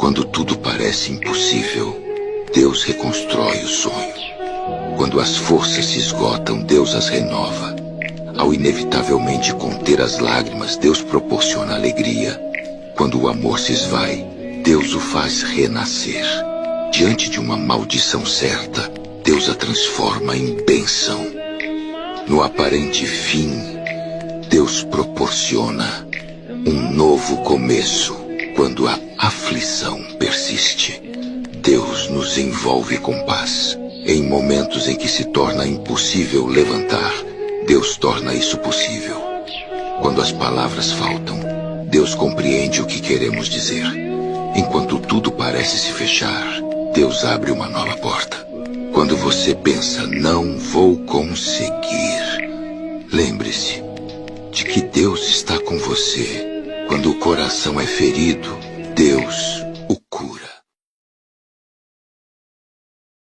Quando tudo parece impossível, Deus reconstrói o sonho. Quando as forças se esgotam, Deus as renova. Ao inevitavelmente conter as lágrimas, Deus proporciona alegria. Quando o amor se esvai, Deus o faz renascer. Diante de uma maldição certa, Deus a transforma em bênção. No aparente fim, Deus proporciona um novo começo. Quando a aflição persiste, Deus nos envolve com paz. Em momentos em que se torna impossível levantar, Deus torna isso possível. Quando as palavras faltam, Deus compreende o que queremos dizer. Enquanto tudo parece se fechar, Deus abre uma nova porta. Quando você pensa, não vou conseguir, lembre-se de que Deus está com você. Quando o coração é ferido, Deus